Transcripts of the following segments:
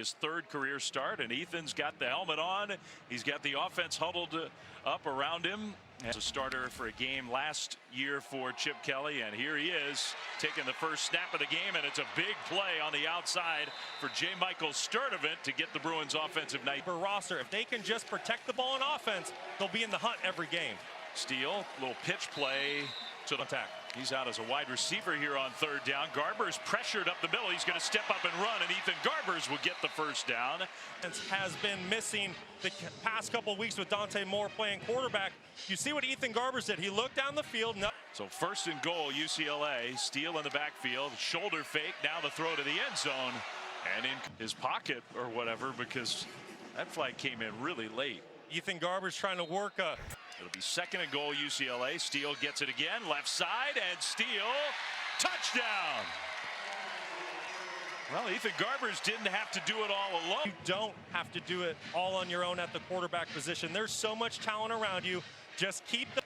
his third career start, and Ethan's got the helmet on. He's got the offense huddled up around him. As a starter for a game last year for Chip Kelly, and here he is taking the first snap of the game, and it's a big play on the outside for J. Michael Sturdivant to get the Bruins offensive night. Roster, if they can just protect the ball on offense, they'll be in the hunt every game. Steele, little pitch play to the attack. He's out as a wide receiver here on third down. Garber's pressured up the middle. He's going to step up and run, and Ethan Garbers will get the first down. Has been missing the past couple of weeks with Dante Moore playing quarterback. You see what Ethan Garbers did. He looked down the field. So first and goal, UCLA. Steele in the backfield. Shoulder fake. Now the throw to the end zone. And in his pocket or whatever, because that flag came in really late. Ethan Garbers trying to work a... It'll be second and goal, UCLA. Steele gets it again, left side, and Steele, touchdown! Well, Ethan Garbers didn't have to do it all alone. You don't have to do it all on your own at the quarterback position. There's so much talent around you. Just keep the...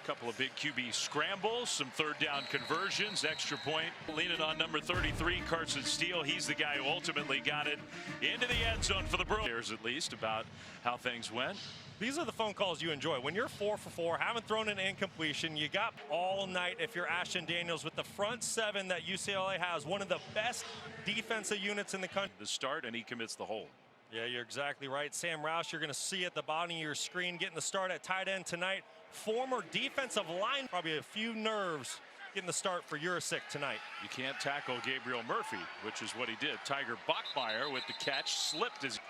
Couple of big QB scrambles, some third down conversions, extra point. Leaning on number 33, Carson Steele. He's the guy who ultimately got it into the end zone for the Bruins, at least, about how things went. These are the phone calls you enjoy. When you're 4 for 4, haven't thrown an incompletion, you got all night if you're Ashton Daniels with the front seven that UCLA has, one of the best defensive units in the country. The start, and he commits the hold. Yeah, you're exactly right. Sam Roush, you're going to see at the bottom of your screen getting the start at tight end tonight. Former defensive line, probably a few nerves getting the start for Urisic tonight. You can't tackle Gabriel Murphy, which is what he did. Tiger Bachmeyer with the catch, slipped his...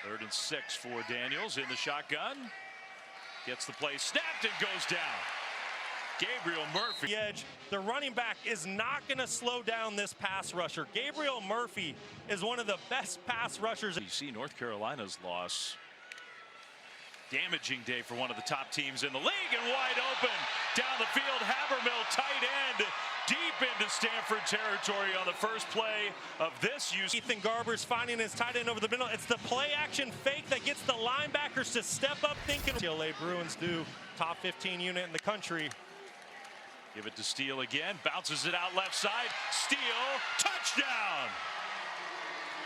3rd and 6 for Daniels in the shotgun. Gets the play snapped and goes down. Gabriel Murphy. The edge, the running back is not going to slow down this pass rusher. Gabriel Murphy is one of the best pass rushers. You see North Carolina's loss. Damaging day for one of the top teams in the league, and wide open down the field. Habermill, tight end, deep into Stanford territory on the first play of this use. Ethan Garbers finding his tight end over the middle. It's the play action fake that gets the linebackers to step up thinking. UCLA Bruins do, top 15 unit in the country. Give it to Steele again, bounces it out left side. Steele, touchdown!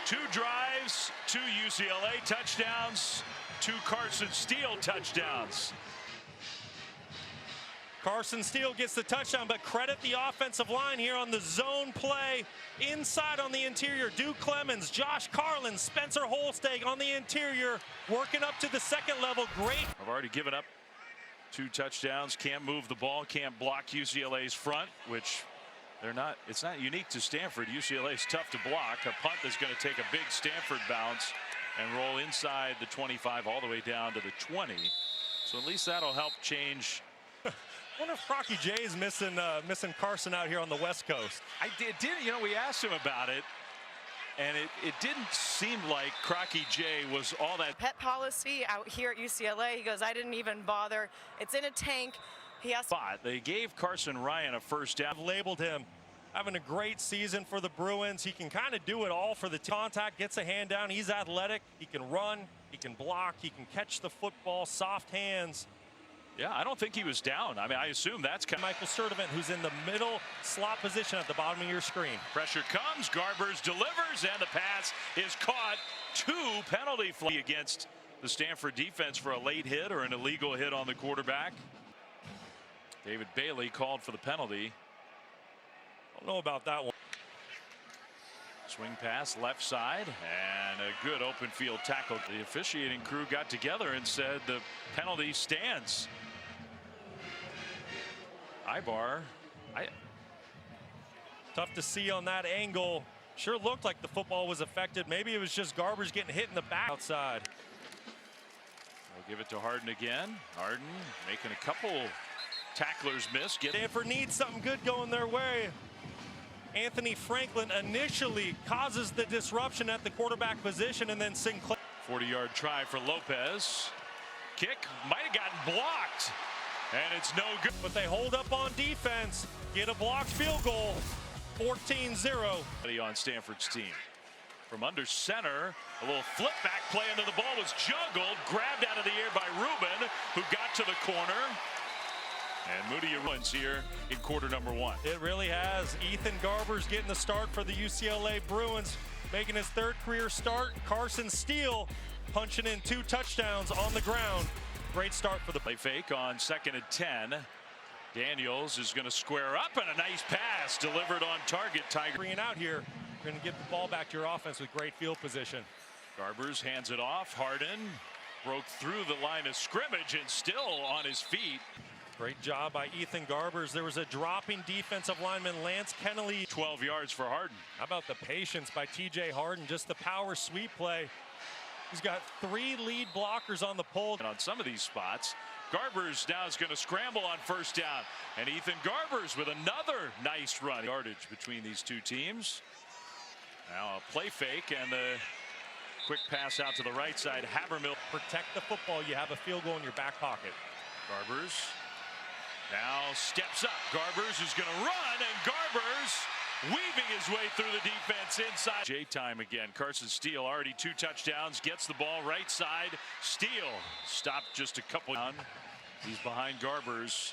2 drives, 2 UCLA touchdowns, 2 Carson Steele touchdowns. Carson Steele gets the touchdown, but credit the offensive line here on the zone play. Inside on the interior, Duke Clemens, Josh Carlin, Spencer Holsteg on the interior, working up to the second level. Great. I've already given up 2 touchdowns. Can't move the ball, can't block UCLA's front, which they're not. It's not unique to Stanford. UCLA's tough to block. A punt is going to take a big Stanford bounce and roll inside the 25 all the way down to the 20. So at least that'll help change. I wonder if Crocky J is missing Carson out here on the West Coast. I did, you know, we asked him about it, and it didn't seem like Crocky J was all that. Pet policy out here at UCLA. He goes, I didn't even bother. It's in a tank. He has. They gave Carson Ryan a first down. I've labeled him having a great season for the Bruins. He can kind of do it all for the contact, gets a hand down. He's athletic. He can run. He can block. He can catch the football. Soft hands. Yeah, I don't think he was down. I mean, I assume that's kind of Michael Sturdivant, who's in the middle slot position at the bottom of your screen. Pressure comes, Garbers delivers, and the pass is caught. 2 penalty flags against the Stanford defense for a late hit or an illegal hit on the quarterback. David Bailey called for the penalty. Don't know about that one. Swing pass left side, and a good open field tackle. The officiating crew got together and said the penalty stands. Ibar, Tough to see on that angle. Sure looked like the football was affected. Maybe it was just Garbers getting hit in the back outside. We'll give it to Harden again. Harden making a couple tacklers miss. Stanford needs something good going their way. Anthony Franklin initially causes the disruption at the quarterback position, and then Sinclair. 40-yard try for Lopez. Kick might have gotten blocked, and it's no good. But they hold up on defense, get a blocked field goal, 14-0. On Stanford's team. From under center, a little flip back play into the ball was juggled, grabbed out of the air by Rubin, who got to the corner. And Moody runs here in quarter number 1. It really has. Ethan Garbers getting the start for the UCLA Bruins. making his third career start. Carson Steele punching in 2 touchdowns on the ground. Great start for the play fake on 2nd and 10. Daniels is going to square up, and a nice pass delivered on target. Tiger bringing out here. You're going to get the ball back to your offense with great field position. Garbers hands it off. Harden broke through the line of scrimmage and still on his feet. Great job by Ethan Garbers. There was a dropping defensive lineman, Lance Kennelly. 12 yards for Harden. How about the patience by TJ Harden? Just the power sweep play. He's got 3 lead blockers on the pole. And on some of these spots, Garbers now is going to scramble on 1st down. And Ethan Garbers with another nice run. Yardage between these two teams. Now a play fake and the quick pass out to the right side. Habermill. Protect the football. You have a field goal in your back pocket. Garbers now steps up. Garbers is going to run, and Garbers weaving his way through the defense inside. J-time again. Carson Steele already 2 touchdowns. Gets the ball right side. Steele stopped just a couple. He's behind Garbers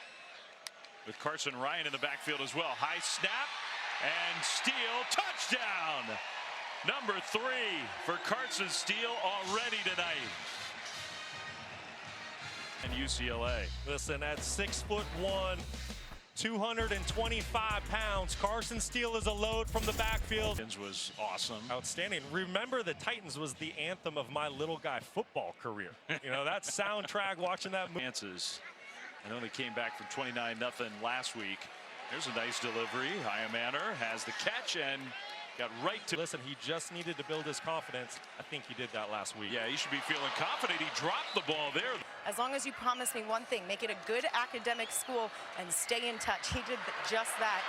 with Carson Ryan in the backfield as well. High snap, and Steele touchdown. Number 3 for Carson Steele already tonight. And UCLA. Listen, at 6'1", 225 pounds, Carson Steele is a load from the backfield. Was awesome. Outstanding. Remember, the Titans was the anthem of my little guy football career. You know, that soundtrack, watching that movie. Chances. I know they came back from 29-0 last week. There's a nice delivery. Hyamaner has the catch and got right to. Listen, he just needed to build his confidence. I think he did that last week. Yeah, he should be feeling confident. He dropped the ball there. As long as you promise me one thing, make it a good academic school and stay in touch. He did just that.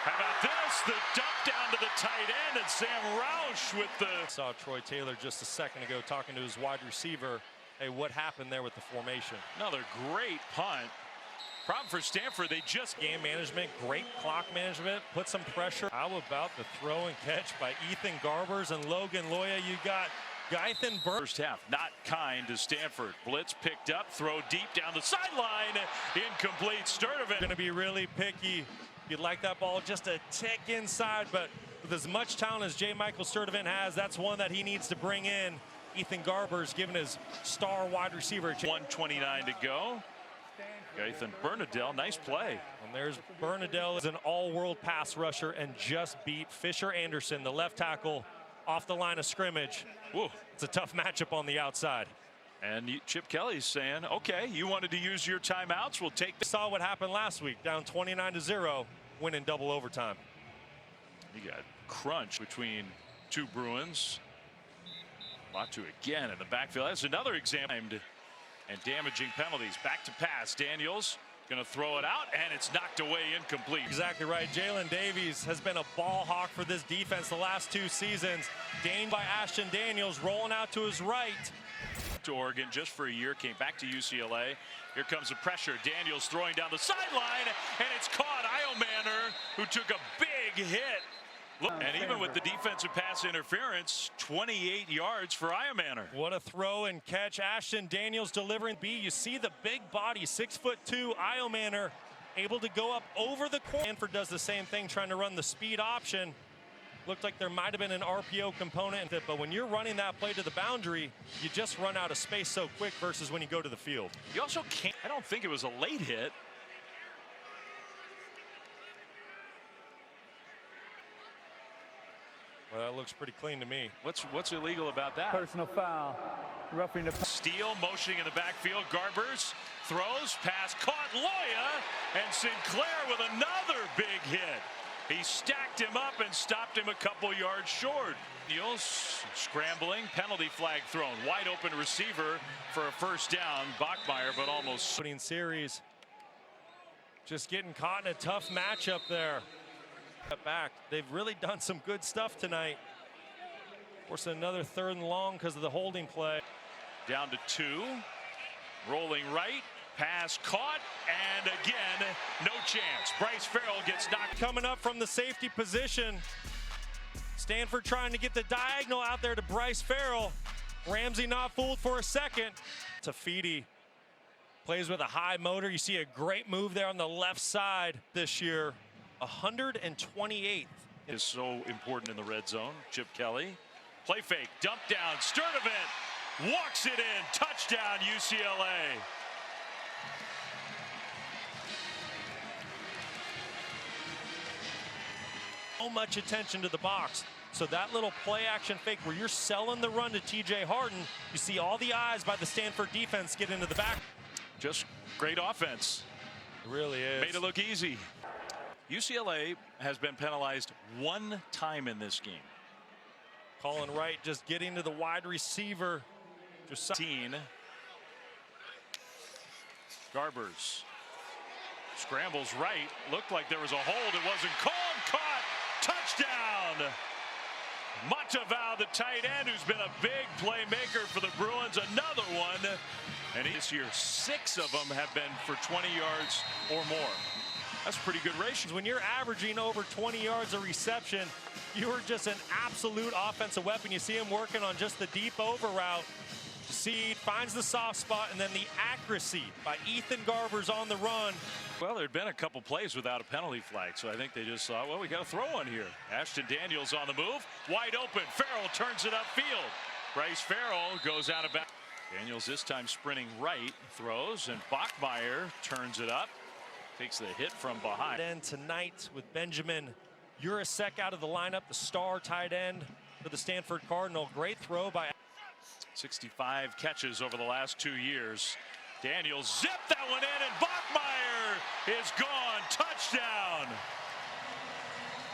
How about this? The dump down to the tight end, and Sam Roush with the. Saw Troy Taylor just a second ago talking to his wide receiver. Hey, what happened there with the formation? Another great punt. Problem for Stanford, they just. Game management, great clock management, put some pressure. How about the throw and catch by Ethan Garbers and Logan Loya? You got Geithen Burn. First half, not kind to Stanford. Blitz picked up, throw deep down the sideline. Incomplete. Sturdivant. Going to be really picky. You'd like that ball just a tick inside, but with as much talent as J. Michael Sturdivant has, that's one that he needs to bring in. Ethan Garbers giving his star wide receiver a chance. 1:29 to go. Geithen Bernadelle, nice play. And there's Bernadelle as an all-world pass rusher and just beat Fisher Anderson, the left tackle, off the line of scrimmage. Whoa. It's a tough matchup on the outside. And Chip Kelly's saying, okay, you wanted to use your timeouts, we'll take the. Saw what happened last week, down 29-0, winning double overtime. You got crunch between 2 Bruins. Latu again in the backfield. That's another example. And damaging penalties. Back to pass. Daniels going to throw it out, and it's knocked away, incomplete. Exactly right. Jalen Davies has been a ball hawk for this defense the last 2 seasons. Gained by Ashton Daniels, rolling out to his right. To Oregon just for a year, came back to UCLA. Here comes the pressure. Daniels throwing down the sideline, and it's caught. Iomanner, who took a big hit. Look, and even with the defensive pass interference, 28 yards for Iomanner. What a throw and catch. Ashton Daniels delivering B. You see the big body, 6'2", Iomanner able to go up over the corner. Stanford does the same thing, trying to run the speed option. Looked like there might have been an RPO component, but when you're running that play to the boundary, you just run out of space so quick versus when you go to the field. You also can't. I don't think it was a late hit. Well, that looks pretty clean to me. What's illegal about that? Personal foul. Roughing the. Steele motioning in the backfield. Garbers throws, pass caught. Loya, and Sinclair with another big hit. He stacked him up and stopped him a couple yards short. Niels scrambling, penalty flag thrown. Wide open receiver for a first down. Bachmeier, but almost. Putting series. Just getting caught in a tough matchup there. Back. They've really done some good stuff tonight. Of course, another 3rd and long because of the holding play. Down to 2. Rolling right. Pass caught. And again, no chance. Bryce Farrell gets knocked. Coming up from the safety position. Stanford trying to get the diagonal out there to Bryce Farrell. Ramsey not fooled for a second. Tafiti plays with a high motor. You see a great move there on the left side this year. 128th is so important in the red zone. Chip Kelly, play fake, dump down, Sturdivant walks it in, touchdown UCLA. So much attention to the box. So that little play action fake where you're selling the run to TJ Harden, you see all the eyes by the Stanford defense get into the back. Just great offense. It really is. Made it look easy. UCLA has been penalized one time in this game. Colin Wright just getting to the wide receiver. Just Garbers scrambles right. Looked like there was a hold. It wasn't called. Caught. Touchdown. Monteval, the tight end, who's been a big playmaker for the Bruins. Another one. And this year, 6 of them have been for 20 yards or more. That's pretty good ratio. When you're averaging over 20 yards a reception, you are just an absolute offensive weapon. You see him working on just the deep over route. Seed finds the soft spot, and then the accuracy by Ethan Garbers on the run. Well, there'd been a couple plays without a penalty flag, so I think they just thought, well, we got to throw one here. Ashton Daniels on the move, wide open. Farrell turns it upfield. Bryce Farrell goes out of bounds. Daniels this time sprinting right, throws, and Bachmeier turns it up, takes the hit from behind. And tonight with Benjamin Urasek out of the lineup, the star tight end for the Stanford Cardinal. Great throw by 65 catches over the last 2 years. Daniels zipped that one in, and Bachmeier is gone. Touchdown.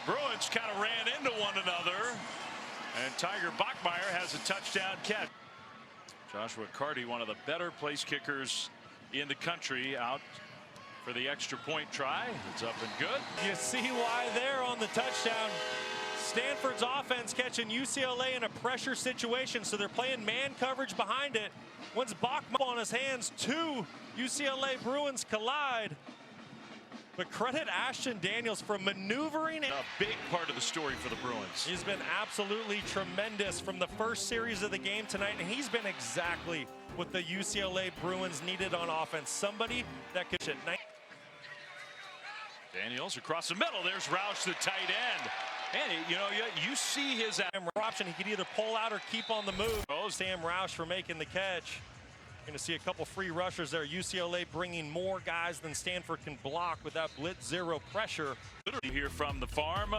Bruins kind of ran into one another, and Tiger Bachmeier has a touchdown catch. Joshua Carty, one of the better place kickers in the country, out for the extra point try. It's up and good. You see why there on the touchdown. Stanford's offense catching UCLA in a pressure situation, so they're playing man coverage behind it. Once Bachmeier on his hands, 2 UCLA Bruins collide. But credit Ashton Daniels for maneuvering. A big part of the story for the Bruins. He's been absolutely tremendous from the first series of the game tonight, and he's been exactly what the UCLA Bruins needed on offense. Somebody that could hit. Daniels across the middle. There's Roush, the tight end. And you know, you see his option. He could either pull out or keep on the move. Sam Roush for making the catch. Going to see a couple free rushers there. UCLA bringing more guys than Stanford can block with that blitz zero pressure. Literally here from the farm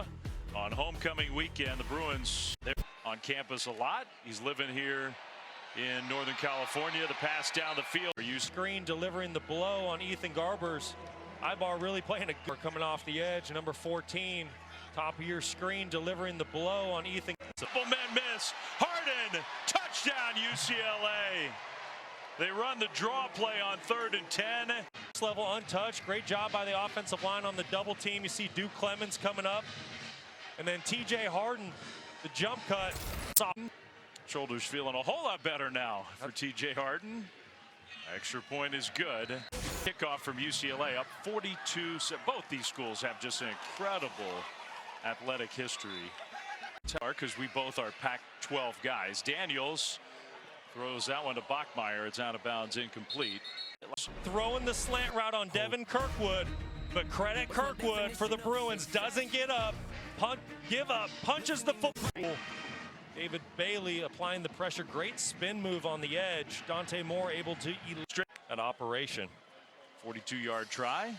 on homecoming weekend. The Bruins, they're on campus a lot. He's living here in Northern California. The pass down the field. Screen delivering the blow on Ethan Garbers. Ibar really playing a good coming off the edge. Number 14. Top of your screen delivering the blow on Ethan. Double men miss. Harden. Touchdown UCLA. They run the draw play on 3rd and 10. This level untouched. Great job by the offensive line on the double team. You see Duke Clemens coming up. And then TJ Harden, the jump cut. Shoulders feeling a whole lot better now for TJ Harden. Extra point is good. Kickoff from UCLA up 42. Both these schools have just an incredible athletic history. Because we both are Pac-12 guys. Daniels throws that one to Bachmeier. It's out of bounds, incomplete. Throwing the slant route on Devin Kirkwood, but credit Kirkwood for the Bruins. Doesn't get up, give up, punches the football. David Bailey applying the pressure. Great spin move on the edge. Dante Moore able to illustrate an operation. 42-yard try.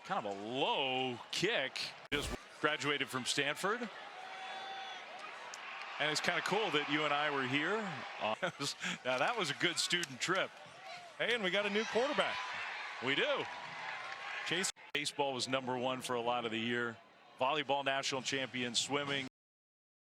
Kind of a low kick. Just graduated from Stanford. And it's kind of cool that you and I were here. Now that was a good student trip. Hey, and we got a new quarterback. We do. Chase baseball was #1 for a lot of the year. Volleyball national champion, swimming.